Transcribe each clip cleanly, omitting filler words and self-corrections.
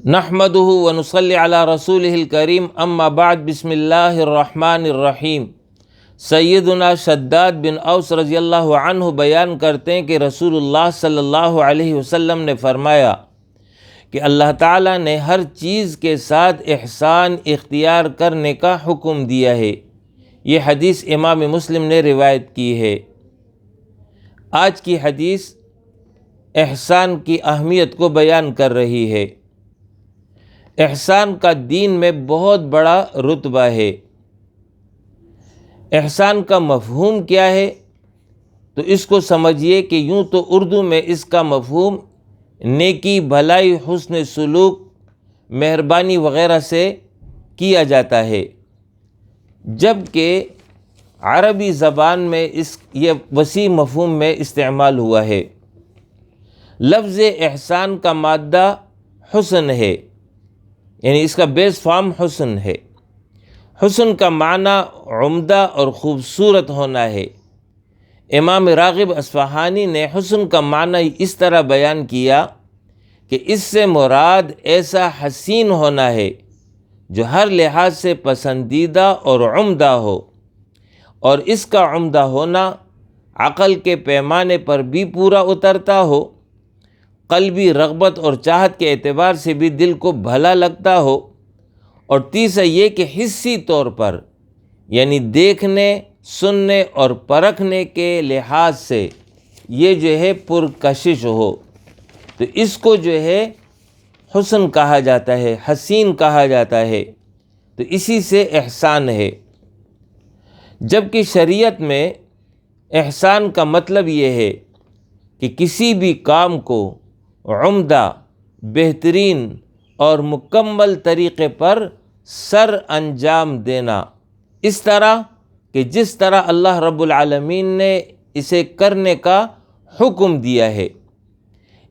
نحمده ونصلي على رسوله الكريم اما بعد بسم اللہ الرحمن الرحیم۔ سیدنا شداد بن اوس رضی اللہ عنہ بیان کرتے ہیں کہ رسول اللہ صلی اللہ علیہ وسلم نے فرمایا کہ اللہ تعالیٰ نے ہر چیز کے ساتھ احسان اختیار کرنے کا حکم دیا ہے۔ یہ حدیث امام مسلم نے روایت کی ہے۔ آج کی حدیث احسان کی اہمیت کو بیان کر رہی ہے۔ احسان کا دین میں بہت بڑا رتبہ ہے۔ احسان کا مفہوم کیا ہے؟ تو اس کو سمجھیے کہ یوں تو اردو میں اس کا مفہوم نیکی، بھلائی، حسن سلوک، مہربانی وغیرہ سے کیا جاتا ہے، جبکہ عربی زبان میں یہ وسیع مفہوم میں استعمال ہوا ہے۔ لفظ احسان کا مادہ حسن ہے، یعنی اس کا بیس فارم حسن ہے۔ حسن کا معنی عمدہ اور خوبصورت ہونا ہے۔ امام راغب اصفہانی نے حسن کا معنی اس طرح بیان کیا کہ اس سے مراد ایسا حسین ہونا ہے جو ہر لحاظ سے پسندیدہ اور عمدہ ہو، اور اس کا عمدہ ہونا عقل کے پیمانے پر بھی پورا اترتا ہو، قلبی رغبت اور چاہت کے اعتبار سے بھی دل کو بھلا لگتا ہو، اور تیسرا یہ کہ حسی طور پر یعنی دیکھنے، سننے اور پرکھنے کے لحاظ سے یہ جو ہے پرکشش ہو، تو اس کو جو ہے حسن کہا جاتا ہے، حسین کہا جاتا ہے۔ تو اسی سے احسان ہے۔ جبکہ شریعت میں احسان کا مطلب یہ ہے کہ کسی بھی کام کو عمدہ، بہترین اور مکمل طریقے پر سر انجام دینا، اس طرح کہ جس طرح اللہ رب العالمین نے اسے کرنے کا حکم دیا ہے۔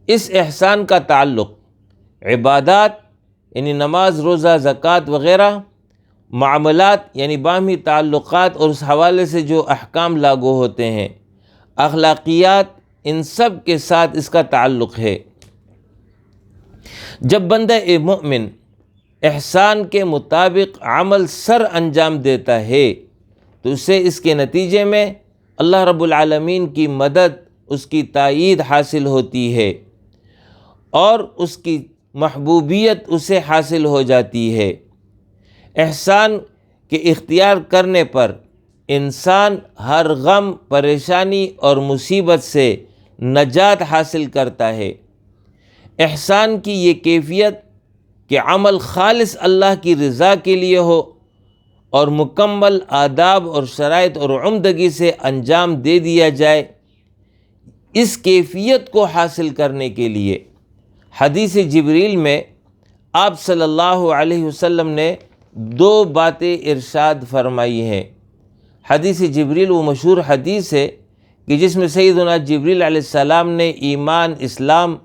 اس احسان کا تعلق عبادات یعنی نماز، روزہ، زکوٰۃ وغیرہ، معاملات یعنی باہمی تعلقات اور اس حوالے سے جو احکام لاگو ہوتے ہیں، اخلاقیات، ان سب کے ساتھ اس کا تعلق ہے۔ جب بندہ مومن احسان کے مطابق عمل سر انجام دیتا ہے تو اسے اس کے نتیجے میں اللہ رب العالمین کی مدد، اس کی تائید حاصل ہوتی ہے، اور اس کی محبوبیت اسے حاصل ہو جاتی ہے۔ احسان کے اختیار کرنے پر انسان ہر غم، پریشانی اور مصیبت سے نجات حاصل کرتا ہے۔ احسان کی یہ کیفیت کہ عمل خالص اللہ کی رضا کے لیے ہو اور مکمل آداب اور شرائط اور عمدگی سے انجام دے دیا جائے، اس کیفیت کو حاصل کرنے کے لیے حدیث جبریل میں آپ صلی اللہ علیہ وسلم نے دو باتیں ارشاد فرمائی ہیں۔ حدیث جبریل وہ مشہور حدیث ہے کہ جس میں سیدنا جبریل علیہ السلام نے ایمان، اسلام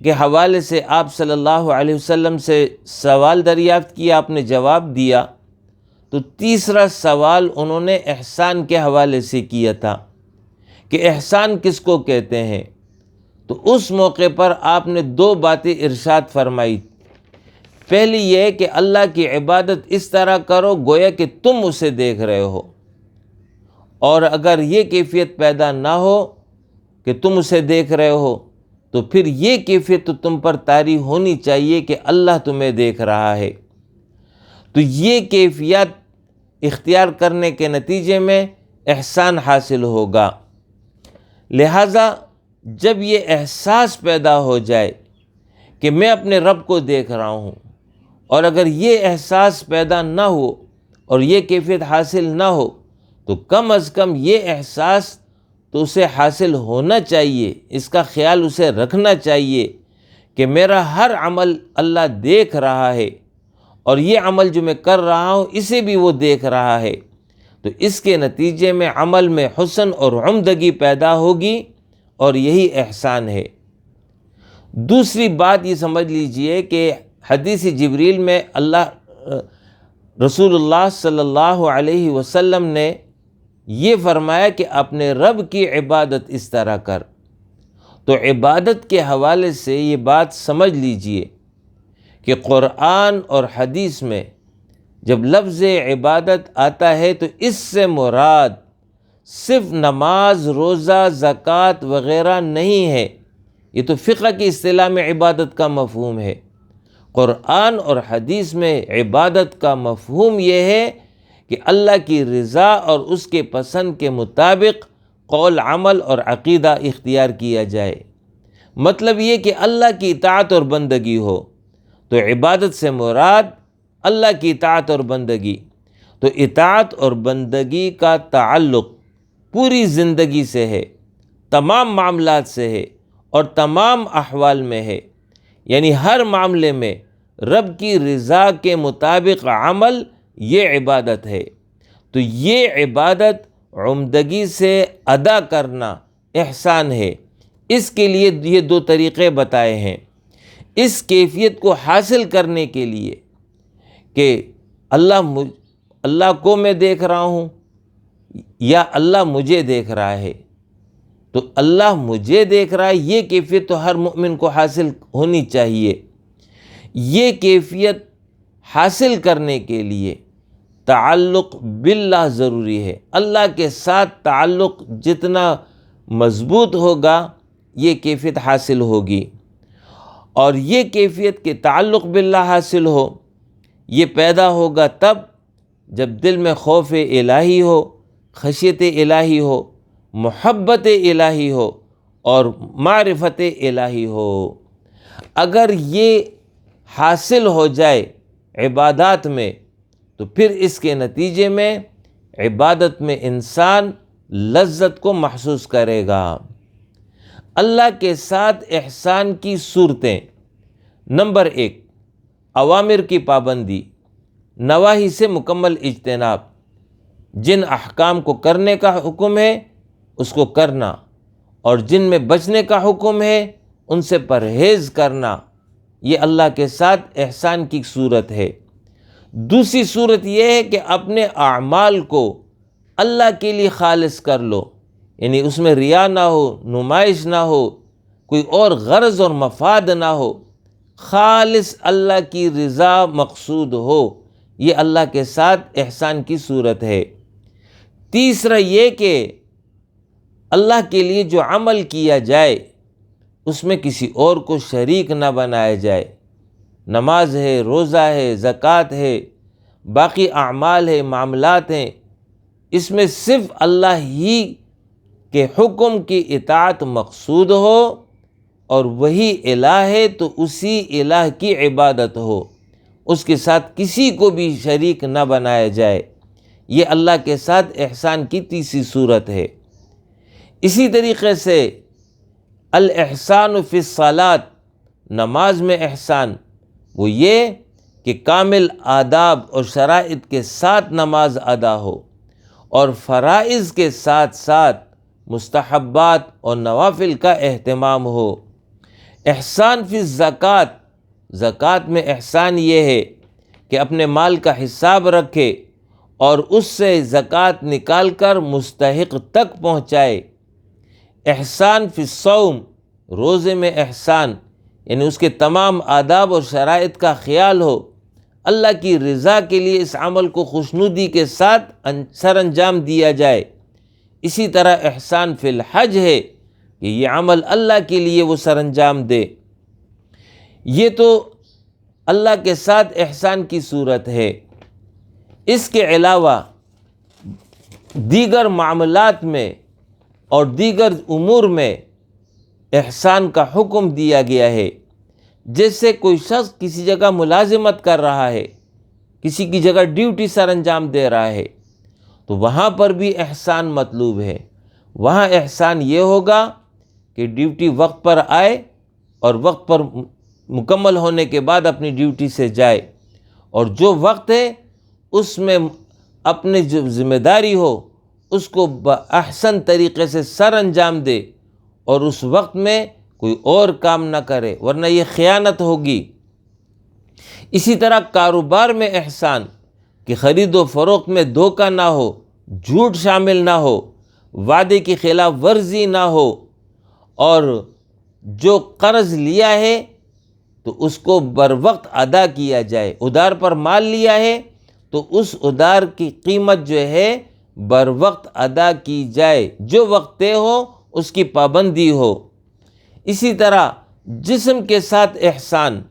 کے حوالے سے آپ صلی اللہ علیہ وسلم سے سوال دریافت کیا، آپ نے جواب دیا، تو تیسرا سوال انہوں نے احسان کے حوالے سے کیا تھا کہ احسان کس کو کہتے ہیں؟ تو اس موقع پر آپ نے دو باتیں ارشاد فرمائی۔ پہلی یہ کہ اللہ کی عبادت اس طرح کرو گویا کہ تم اسے دیکھ رہے ہو، اور اگر یہ کیفیت پیدا نہ ہو کہ تم اسے دیکھ رہے ہو تو پھر یہ کیفیت تو تم پر طاری ہونی چاہیے کہ اللہ تمہیں دیکھ رہا ہے۔ تو یہ کیفیت اختیار کرنے کے نتیجے میں احسان حاصل ہوگا۔ لہٰذا جب یہ احساس پیدا ہو جائے کہ میں اپنے رب کو دیکھ رہا ہوں، اور اگر یہ احساس پیدا نہ ہو اور یہ کیفیت حاصل نہ ہو تو کم از کم یہ احساس تو اسے حاصل ہونا چاہیے، اس کا خیال اسے رکھنا چاہیے کہ میرا ہر عمل اللہ دیکھ رہا ہے، اور یہ عمل جو میں کر رہا ہوں اسے بھی وہ دیکھ رہا ہے۔ تو اس کے نتیجے میں عمل میں حسن اور عمدگی پیدا ہوگی، اور یہی احسان ہے۔ دوسری بات یہ سمجھ لیجئے کہ حدیث جبریل میں رسول اللہ صلی اللہ علیہ وسلم نے یہ فرمایا کہ اپنے رب کی عبادت اس طرح کر۔ تو عبادت کے حوالے سے یہ بات سمجھ لیجئے کہ قرآن اور حدیث میں جب لفظ عبادت آتا ہے تو اس سے مراد صرف نماز، روزہ، زکوٰۃ وغیرہ نہیں ہے، یہ تو فقہ کی اصطلاح میں عبادت کا مفہوم ہے۔ قرآن اور حدیث میں عبادت کا مفہوم یہ ہے کہ اللہ کی رضا اور اس کے پسند کے مطابق قول، عمل اور عقیدہ اختیار کیا جائے۔ مطلب یہ کہ اللہ کی اطاعت اور بندگی ہو، تو عبادت سے مراد اللہ کی اطاعت اور بندگی۔ تو اطاعت اور بندگی کا تعلق پوری زندگی سے ہے، تمام معاملات سے ہے اور تمام احوال میں ہے، یعنی ہر معاملے میں رب کی رضا کے مطابق عمل، یہ عبادت ہے۔ تو یہ عبادت عمدگی سے ادا کرنا احسان ہے۔ اس کے لیے یہ دو طریقے بتائے ہیں۔ اس کیفیت کو حاصل کرنے کے لیے کہ اللہ کو میں دیکھ رہا ہوں یا اللہ مجھے دیکھ رہا ہے، تو اللہ مجھے دیکھ رہا ہے، یہ کیفیت تو ہر مومن کو حاصل ہونی چاہیے۔ یہ کیفیت حاصل کرنے کے لیے تعلق باللہ ضروری ہے۔ اللہ کے ساتھ تعلق جتنا مضبوط ہوگا یہ کیفیت حاصل ہوگی، اور یہ کیفیت کے تعلق باللہ حاصل ہو، یہ پیدا ہوگا تب جب دل میں خوف الہی ہو، خشیت الہی ہو، محبت الہی ہو اور معرفت الہی ہو۔ اگر یہ حاصل ہو جائے عبادات میں تو پھر اس کے نتیجے میں عبادت میں انسان لذت کو محسوس کرے گا۔ اللہ کے ساتھ احسان کی صورتیں: نمبر 1، اوامر کی پابندی، نواہی سے مکمل اجتناب۔ جن احکام کو کرنے کا حکم ہے اس کو کرنا، اور جن میں بچنے کا حکم ہے ان سے پرہیز کرنا، یہ اللہ کے ساتھ احسان کی صورت ہے۔ دوسری صورت یہ ہے کہ اپنے اعمال کو اللہ کے لیے خالص کر لو، یعنی اس میں ریا نہ ہو، نمائش نہ ہو، کوئی اور غرض اور مفاد نہ ہو، خالص اللہ کی رضا مقصود ہو، یہ اللہ کے ساتھ احسان کی صورت ہے۔ تیسرا یہ کہ اللہ کے لیے جو عمل کیا جائے اس میں کسی اور کو شریک نہ بنایا جائے۔ نماز ہے، روزہ ہے، زکوٰۃ ہے، باقی اعمال ہے، معاملات ہیں، اس میں صرف اللہ ہی کے حکم کی اطاعت مقصود ہو اور وہی الہ ہے تو اسی الہ کی عبادت ہو، اس کے ساتھ کسی کو بھی شریک نہ بنایا جائے، یہ اللہ کے ساتھ احسان کی تیسری صورت ہے۔ اسی طریقے سے الاحسان فی الصلاۃ، نماز میں احسان وہ یہ کہ کامل آداب اور شرائط کے ساتھ نماز ادا ہو اور فرائض کے ساتھ ساتھ مستحبات اور نوافل کا اہتمام ہو۔ احسان فی الزکوٰۃ، زکوٰۃ میں احسان یہ ہے کہ اپنے مال کا حساب رکھے اور اس سے زکوٰۃ نکال کر مستحق تک پہنچائے۔ احسان فی الصوم، روزے میں احسان یعنی اس کے تمام آداب اور شرائط کا خیال ہو، اللہ کی رضا کے لیے اس عمل کو خوشنودی کے ساتھ سر انجام دیا جائے۔ اسی طرح احسان فی الحج ہے کہ یہ عمل اللہ کے لیے وہ سر انجام دے۔ یہ تو اللہ کے ساتھ احسان کی صورت ہے۔ اس کے علاوہ دیگر معاملات میں اور دیگر امور میں احسان کا حکم دیا گیا ہے۔ جیسے کوئی شخص کسی جگہ ملازمت کر رہا ہے، کسی کی جگہ ڈیوٹی سر انجام دے رہا ہے، تو وہاں پر بھی احسان مطلوب ہے۔ وہاں احسان یہ ہوگا کہ ڈیوٹی وقت پر آئے اور وقت پر مکمل ہونے کے بعد اپنی ڈیوٹی سے جائے، اور جو وقت ہے اس میں اپنی جو ذمہ داری ہو اس کو بأحسن طریقے سے سر انجام دے، اور اس وقت میں کوئی اور کام نہ کرے ورنہ یہ خیانت ہوگی۔ اسی طرح کاروبار میں احسان کہ خرید و فروخت میں دھوکہ نہ ہو، جھوٹ شامل نہ ہو، وعدے کی خلاف ورزی نہ ہو، اور جو قرض لیا ہے تو اس کو بر وقت ادا کیا جائے۔ ادار پر مال لیا ہے تو اس ادار کی قیمت جو ہے بر وقت ادا کی جائے، جو وقت طے ہو اس کی پابندی ہو۔ اسی طرح جسم کے ساتھ احسان،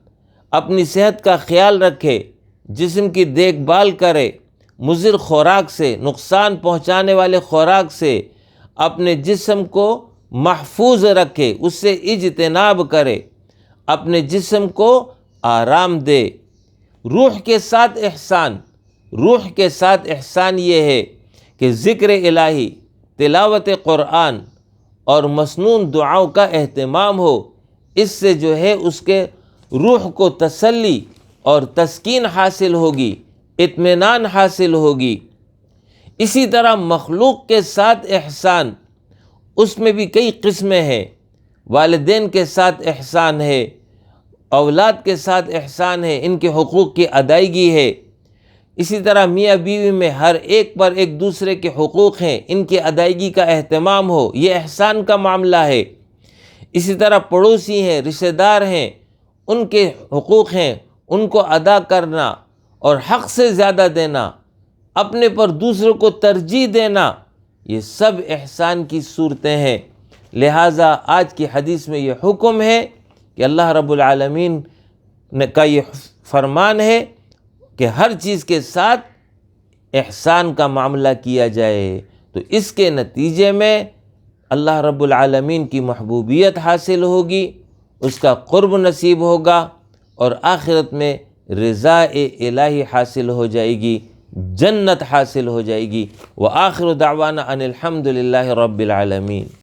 اپنی صحت کا خیال رکھے، جسم کی دیکھ بھال کرے، مضر خوراک سے، نقصان پہنچانے والے خوراک سے اپنے جسم کو محفوظ رکھے، اس سے اجتناب کرے، اپنے جسم کو آرام دے۔ روح کے ساتھ احسان، روح کے ساتھ احسان یہ ہے کہ ذکر الہی، تلاوت قرآن اور مسنون دعاؤں کا اہتمام ہو۔ اس سے جو ہے اس کے روح کو تسلی اور تسکین حاصل ہوگی، اطمینان حاصل ہوگی۔ اسی طرح مخلوق کے ساتھ احسان، اس میں بھی کئی قسمیں ہیں۔ والدین کے ساتھ احسان ہے، اولاد کے ساتھ احسان ہے، ان کے حقوق کی ادائیگی ہے۔ اسی طرح میاں بیوی میں ہر ایک پر ایک دوسرے کے حقوق ہیں، ان کی ادائیگی کا اہتمام ہو، یہ احسان کا معاملہ ہے۔ اسی طرح پڑوسی ہیں، رشتہ دار ہیں، ان کے حقوق ہیں، ان کو ادا کرنا اور حق سے زیادہ دینا، اپنے پر دوسروں کو ترجیح دینا، یہ سب احسان کی صورتیں ہیں۔ لہٰذا آج کی حدیث میں یہ حکم ہے کہ اللہ رب العالمین کا یہ فرمان ہے کہ ہر چیز کے ساتھ احسان کا معاملہ کیا جائے، تو اس کے نتیجے میں اللہ رب العالمین کی محبوبیت حاصل ہوگی، اس کا قرب نصیب ہوگا، اور آخرت میں رضا الہی حاصل ہو جائے گی، جنت حاصل ہو جائے گی۔ وآخر دعوانا ان الحمد للہ رب العالمین۔